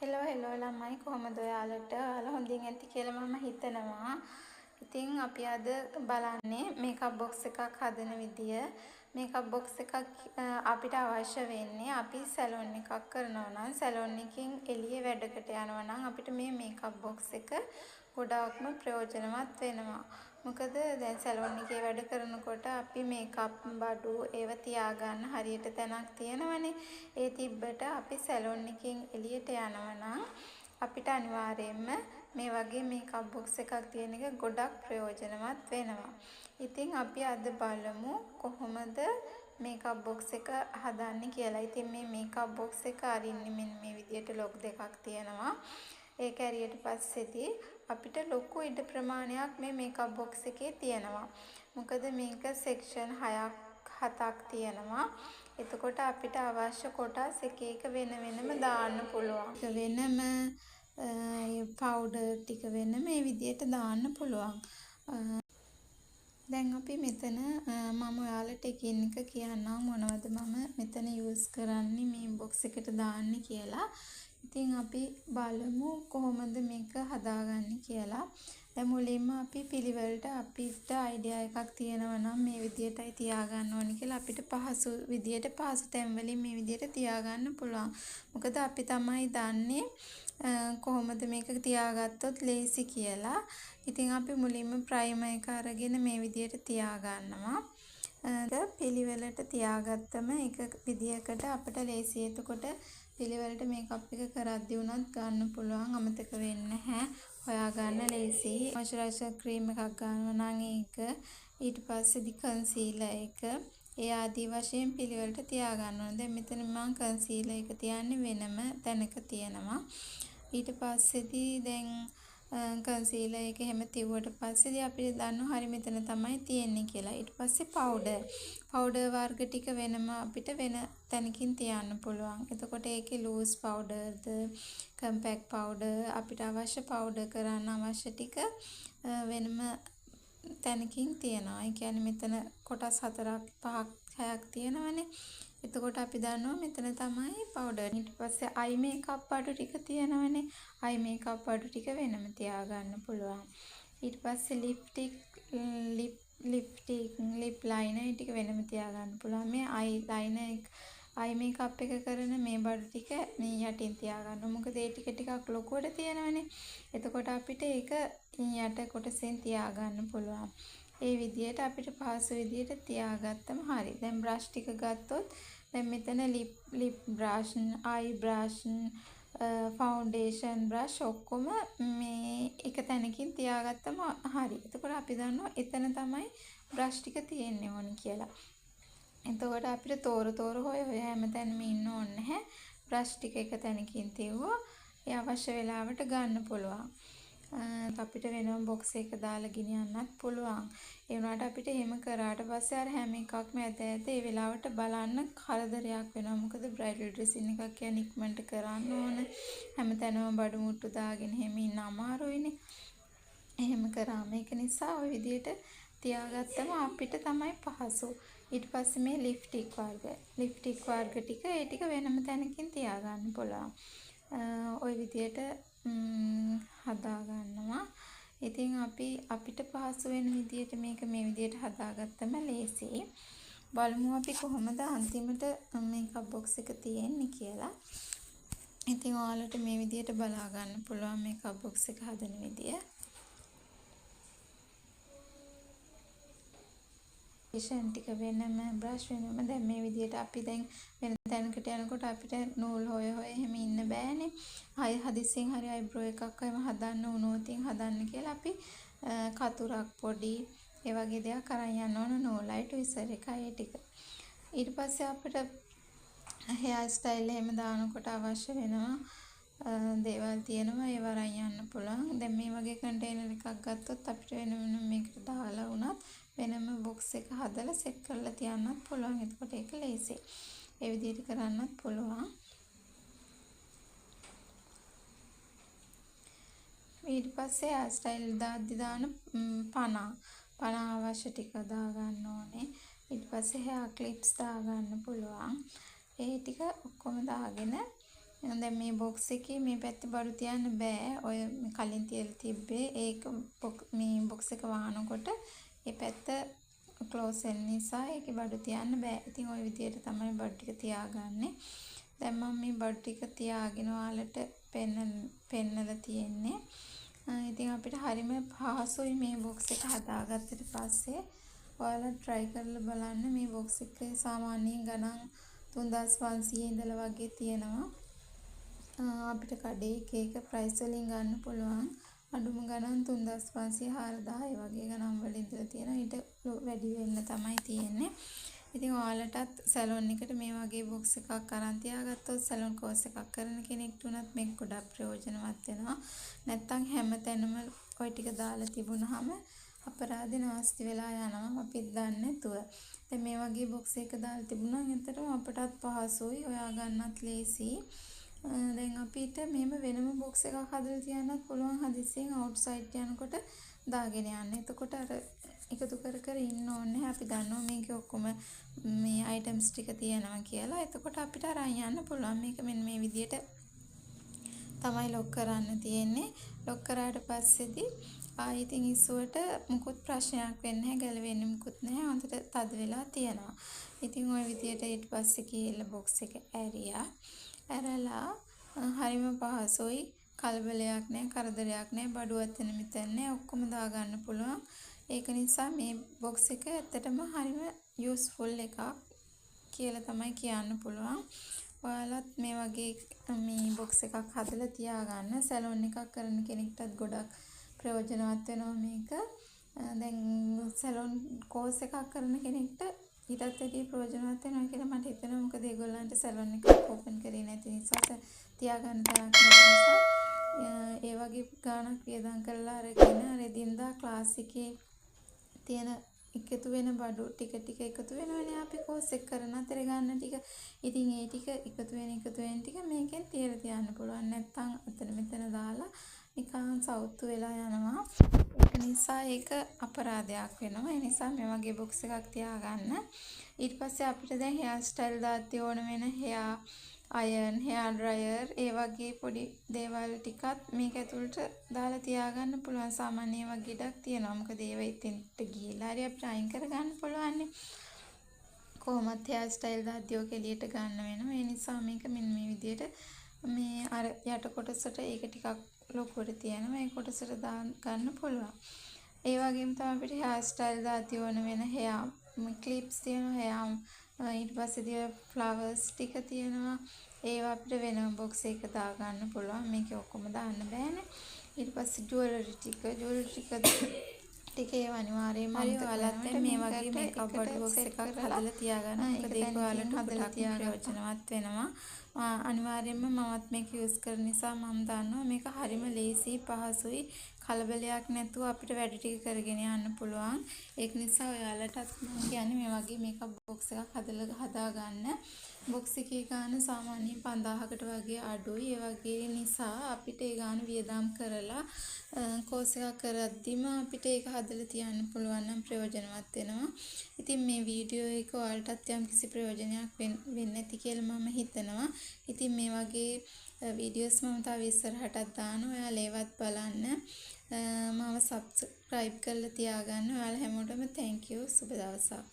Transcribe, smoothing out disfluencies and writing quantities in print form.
Hello ළමයි කොහොමද ඔයාලට? ඔයාලා හොඳින් ඇති කියලා මම හිතනවා. ඉතින් අපි අද බලන්නේ මේකප් බොක්ස් එකක් හදන විදිය. මේකප් බොක්ස් එකක් අපිට අවශ්‍ය වෙන්නේ අපි සැලොන් එකක් කරනවා නම් සැලොන් එකකින් එළියේ වැඩකට යනවා නම් අපිට මේ මේකප් බොක්ස් එක ගොඩාක්ම ප්‍රයෝජනවත් වෙනවා. මොකද දැන් සැලොන් එකේ වැඩ කරනකොට අපි මේකප් බඩු ඒව තියාගන්න හරියට තැනක් තියෙනවනේ. ඒ තිබ්බට අපි සැලොන් එකකින් එළියට යනවා නම් අපිට අනිවාර්යයෙන්ම මේ වගේ මේකප් බොක්ස් එකක් තියෙන එක ගොඩක් ප්‍රයෝජනවත් වෙනවා. ඉතින් අපි අද බලමු කොහොමද මේකප් බොක්ස් එක හදන්නේ කියලා. ඉතින් මේ මේකප් බොක්ස් එක අරින්නේ මෙන්න මේ විදියට ලොක් දෙකක් තියෙනවා. ඒක ඇරියට පස්සේදී අපිට ලොකු ඉඩ ප්‍රමාණයක් මේ මේකප් බොක්ස් එකේ තියෙනවා. මොකද මේක සෙක්ෂන් 7ක් තියෙනවා. එතකොට අපිට අවශ්‍ය කොටස් එක එක වෙනම දාන්න පුළුවන්. වෙනම පවුඩර් ටික වෙන මේ විදියට දාන්න පුළුවන්. දැන් අපි මෙතන මම ඔයාලට එකින් එක කියන්නම් මොනවද මම මෙතන යූස් කරන්නේ මේ බොක්ස් එකට දාන්න කියලා. ඉතින් අපි බලමු කොහොමද මේක හදාගන්නේ කියලා. දැන් මුලින්ම අපි පිළිවෙලට අපිට අයිඩියා එකක් තියෙනවා නම් මේ විදියටයි තියාගන්න ඕනේ කියලා අපිට පහසු විදියට පහසු තැන් වලින් මේ විදියට තියාගන්න පුළුවන්. මොකද අපි තමයි දන්නේ කොහොමද මේක තියාගත්තොත් ලේසි කියලා. ඉතින් අපි මුලින්ම ප්‍රයිමර් එක අරගෙන මේ විදියට තියාගන්නවා. පිළිවෙලට තියාගත්තම එක විදියකට අපිට ලේසි. එතකොට පිළිවෙලට මේකප් එක කරද්දී උනත් ගන්න පුළුවන්. අමතක වෙන්නේ නැහැ. හොයාගන්න ලේසි. මොයිස්චරයිසර් ක්‍රීම් එකක් ගන්නවා නම් ඒක ඊට පස්සේදී කන්සීලර් එක ඒ ආදී වශයෙන් පිළිවෙලට තියාගන්න ඕනේ. දැන් මෙතන මම කන්සීලර් එක තියන්නේ වෙනම තැනක තියෙනවා. ඊට පස්සේදී දැන් කන්සීලර් එක එහෙම තියුවට පස්සේදී අපිට දන්නවා හරි මෙතන තමයි තියෙන්නේ කියලා. ඊට පස්සේ පවුඩර් වර්ග ටික වෙනම අපිට වෙන තැනකින් තියන්න පුළුවන්. එතකොට ඒකේ ලූස් පවුඩර්ද කම්පැක්ට් පවුඩර් අපිට අවශ්‍ය පවුඩර් කරන්න අවශ්‍ය ටික වෙනම තැනකින් තියනවා. ඒ කියන්නේ මෙතන කොටස් 4ක් 5ක් 6ක් තියෙනවනේ. එතකොට අපි දන්නවා මෙතන තමයි පවුඩර්. ඊට පස්සේ අයි මේකප් බඩු ටික තියෙනවනේ. අයි මේකප් බඩු ටික වෙනම තියාගන්න පුළුවන්. ඊට පස්සේ ලිප් ලයිනර් ටික වෙනම තියාගන්න පුළුවන්. මේ අයි මේකප් එක කරන මේ බඩු ටික මේ යටින් තියාගන්න. මොකද ඒ ටිකක් ලොකුවට තියෙනවනේ. එතකොට අපිට ඒක යට කොටසෙන් තියාගන්න පුළුවන්. ඒ විදියට අපිට පහසු විදියට තියාගත්තම හරි. දැන් බ්‍රෂ් ටික ගත්තොත් දැන් මෙතන ලිප් බ්‍රෂ්, අයි බ්‍රෂ්, ෆවුන්ඩේෂන් බ්‍රෂ් ඔක්කොම මේ එක තැනකින් තියාගත්තම හරි. එතකොට අපි දන්නවා එතන තමයි බ්‍රෂ් ටික තියෙන්නේ ඕනි කියලා. එතකොට අපිට තෝර හොය හැමතැනම ඉන්න ඕනේ නැහැ. බ්‍රෂ් ටික එක තැනකින් තියුවා ඒ අවශ්‍ය වෙලාවට ගන්න පුළුවන්. අපිට වෙනම බොක්ස් එක දාලා ගෙනියන්නත් පුළුවන්. ඒ වුණාට අපිට එහෙම කරාට පස්සේ අර හැම එකක්ම ඇද ඒ වෙලාවට බලන්න කරදරයක් වෙනවා. මොකද බ්‍රයිඩල් ඩ්‍රෙසින් එකක් කියන්නේ ඉක්මනට කරන්න ඕන. හැමතැනම බඩු මුට්ටු දාගෙන එහෙම ඉන්න අමාරුයිනේ. එහෙම කරාම ඒක නිසා ওই විදියට තියාගත්තම අපිට තමයි පහසු. ඊට පස්සේ මේ ලිප්ස්ටික් වර්ග ටික ඒ ටික වෙනම තැනකින් තියාගන්න පුළුවන්. ওই විදියට හදා ගන්නවා. ඉතින් අපිට පහසු වෙන විදියට මේක මේ විදියට හදාගත්තම ලේසියි. බලමු අපි කොහොමද අන්තිමට මේකප් බොක්ස් එක තියෙන්නේ කියලා. ඉතින් ඔයාලට මේ විදියට බලා ගන්න පුළුවන් මේකප් බොක්ස් එක හදන විදිය. ටික වෙනම බ්‍රෂ් වෙනම දැන් මේ විදියට අපි දැන් වෙන තැනකට යනකොට අපිට නූල් හොය එහෙම ඉන්න බෑනේ. හදිස්සියෙන් හරි අයිබ්‍රෝ එකක් එහෙම හදන්න වුණොත් හදන්න කියලා අපි කතුරක් පොඩි ඒ වගේ දෙයක් අරන් යන්න ඕන නූලයි ට්විසර් එකයි ටික. ඊට පස්සේ අපිට හෙයාර් ස්ටයිල් එහෙම දානකොට අවශ්‍ය වෙනවා දේවල් තියෙනවා ඒව අරන් යන්න පුළුවන්. දැන් මේ වගේ කන්ටේනර් එකක් ගත්තොත් අපිට වෙන මේකට දාලා වුණත් වෙනම බොක්ස් එක හදලා සෙට් කරලා තියන්නත් පුළුවන්. එතකොට ඒක ලේසියි. ඒ විදිහට කරන්නත් පුළුවන්. ඊට පස්සේ හෙයාර් ස්ටයිල් දාන පණ අවශ්‍ය ටික දා ගන්න ඕනේ. ඊට පස්සේ හෙයාර් ක්ලිප්ස් දා ගන්න පුළුවන්. ඒ ටික ඔක්කොම දාගෙන දැන් මේ බොක්ස් එකේ මේ පැත්තේ බඩු තියන්න බෑ. ඔය කලින් තියලා තිබ්බේ ඒක මේ බොක්ස් එක වහනකොට ඒ පැත්ත ක්ලෝස් වෙන නිසා ඒකේ බඩු තියන්න බෑ. ඉතින් ওই විදියට තමයි බඩු ටික තියාගන්නේ. දැන් මම මේ බඩු ටික තියාගෙන ඔයාලට පෙන්නලා තියෙන්නේ. ඉතින් අපිට හරිම පහසුයි මේ බොක්ස් එක හදාගත්තට පස්සේ. ඔයාලා try කරලා බලන්න. මේ බොක්ස් එකේ සාමාන්‍යයෙන් ගණන් 3500 ඉඳලා වගේ තියෙනවා. අපිට කඩේ එක ප්‍රයිස් වලින් ගන්න පුළුවන්. අඩුම ගණන් 3500 4000 වගේ ගණන් වල ඉඳලා තියෙනවා. ඊට වැඩි වෙන්න තමයි තියෙන්නේ. ඉතින් ඔයාලටත් සැලොන් එකට මේ වගේ බොක්ස් එකක් අරන් තියාගත්තොත් සැලොන් කෝස් එකක් කරන කෙනෙක්ට උනත් මේක ගොඩක් ප්‍රයෝජනවත් වෙනවා. නැත්තම් හැම තැනම ওই ටික දාලා තිබුණාම අපරාධේ නාස්ති වෙලා යනවා අපිත් දන්නේ නැතුව. දැන් මේ වගේ බොක්ස් එක දාලා තිබුණා නම් ඇත්තටම අපටත් පහසුයි. හොයා ගන්නත් ලේසියි. දැන් අපිට මෙහෙම වෙනම බොක්ස් එකක් හදලා තියන්නත් පුළුවන් හදිස්සියෙන් අවුට්සයිඩ් යනකොට දාගෙන යන්න. එතකොට අර එකතු කර කර ඉන්න ඕනේ. අපි දන්නවා මේකේ ඔක්කොම මේ අයිටම්ස් ටික තියෙනවා කියලා. එතකොට අපිට අරන් යන්න පුළුවන්. මේක මෙන්න මේ විදියට තමයි ලොක් කරන්න තියෙන්නේ. ලොක් කරාට පස්සේදී ඉතින් ඉස්සුවට මුකුත් ප්‍රශ්නයක් වෙන්නේ නැහැ. ගැලවෙන්නේ මුකුත් නැහැ. හොඳට තද වෙලා තියෙනවා. ඉතින් ওই විදියට ඊට පස්සේ කියලා බොක්ස් එක ඇරියා. ඇරලා හරිම පහසුයි. කලබලයක් නැහැ, කරදරයක් නැහැ, බඩුවත් වෙන මෙතන නැහැ. ඔක්කොම දාගන්න පුළුවන්. ඒක නිසා මේ බොක්ස් එක ඇත්තටම හරිම යූස්ෆුල් එකක් කියලා තමයි කියන්න පුළුවන්. ඔයාලත් මේ වගේ මේ බොක්ස් එකක් හදලා තියාගන්න. සැලොන් එකක් කරන කෙනෙක්ටත් ගොඩක් ප්‍රයෝජනවත් වෙනවා මේක. දැන් සැලොන් කෝස් එකක් කරන කෙනෙක්ට ඊටත් වැඩි ප්‍රයෝජනවත් වෙනවා කියලා මට හිතෙනවා. මොකද ඒගොල්ලන්ට සැලොන් එකක් ඕපන් කරේ නැති නිසා තියාගන්න තරක් නැති නිසා ඒ වගේ ගාණක් වියදම් කරලා අරගෙන අර එදින්දා ක්ලාස් එකේ තියෙන එකතු වෙන බඩු ටික එකතු වෙනවනේ අපි කෝස් එක කරන අතර ගන්න ටික. ඉතින් ඒ ටික එකතු වෙන ටික මේකෙන් තියලා තියන්න පුළුවන්. නැත්තම් අතන මෙතන දාලා නිකන් සවුත්තු වෙලා යනවා. ඒක නිසා ඒක අපරාධයක් වෙනවා. ඒ නිසා මේ වගේ බොක්ස් එකක් තියාගන්න. ඊට පස්සේ අපිට දැන් හෙයාර් ස්ටයිල් දාද්දී ඕන වෙන හෙයාර් අයර්න්, හෙයාර් ඩ්‍රයර් ඒ වගේ පොඩි දේවල් ටිකත් මේක ඇතුළට දාලා තියාගන්න පුළුවන්. සාමාන්‍ය ඒවා ගෙඩක් තියෙනවා. මොකද ඒවා ඉතින්ට ගිහලා හරි අපිට අයින් කරගන්න පුළුවන්. කොහොමත් හෙයාර් ස්ටයිල් දාද්දී ඔක එළියට ගන්න වෙනවා. ඒ නිසා මේක මෙන්න මේ විදියට මේ අර යට කොටසට ඒක ටිකක් ලොකුවට තියෙනවා. ඒ කොටසට ගන්න පුළුවන්. ඒ වගේම තමයි අපිට හෙයාර් ස්ටයිල් දාද්දී ඕන වෙන හෙයාර් ක්ලිප්ස් තියෙනවා. හෙයාර් ඊට පස්සේ ෆ්ලවර්ස් ටික තියෙනවා. ඒවා අපිට වෙනම බොක්ස් එක දාගන්න පුළුවන්. මේකේ ඔක්කොම දාන්න බෑනේ. ඊට පස්සේ ජුවලරි ටික ඒවා අනිවාර්යයෙන්ම ඔයාලත් මේ වගේ මේ කබඩ් බොක්ස් එකක් හදලා තියාගන්න. මොකද ඒක ඔයාලට හදලා තියාගන්න ප්‍රයෝජනවත් වෙනවා. අනිවාර්යයෙන්ම මමත් මේක යූස් කරන නිසා මම දන්නවා මේක හරිම ලේසි පහසුයි. කලබලයක් නැතුව අපිට වැඩ ටික කරගෙන යන්න පුළුවන්. ඒක නිසා ඔයාලටත් මම කියන්නේ මේ වගේ මේකප් බොක්ස් එකක් හදා ගන්න. බොක්ස් එකේ ගාන සාමාන්‍යයෙන් 5000කට වගේ අඩුයි. ඒ වගේ නිසා අපිට ඒ ගාන වියදම් කරලා කෝස් එකක් කරද්දිම අපිට ඒක හදලා තියන්න පුළුවන් නම් ප්‍රයෝජනවත් වෙනවා. ඉතින් මේ වීඩියෝ එක ඔයාලටත් යම්කිසි ප්‍රයෝජනයක් වෙන්නේ නැති කියලා මම හිතනවා. ඉතින් මේ වගේ වීඩියෝස් මම තව ඉස්සරහටත් දානවා. ඔයාලා ඒවත් බලන්න. මම සබ්ස්ක්‍රයිබ් කරලා තියාගන්න. ඔයාලා හැමෝටම thank you. සුබ දවසක්.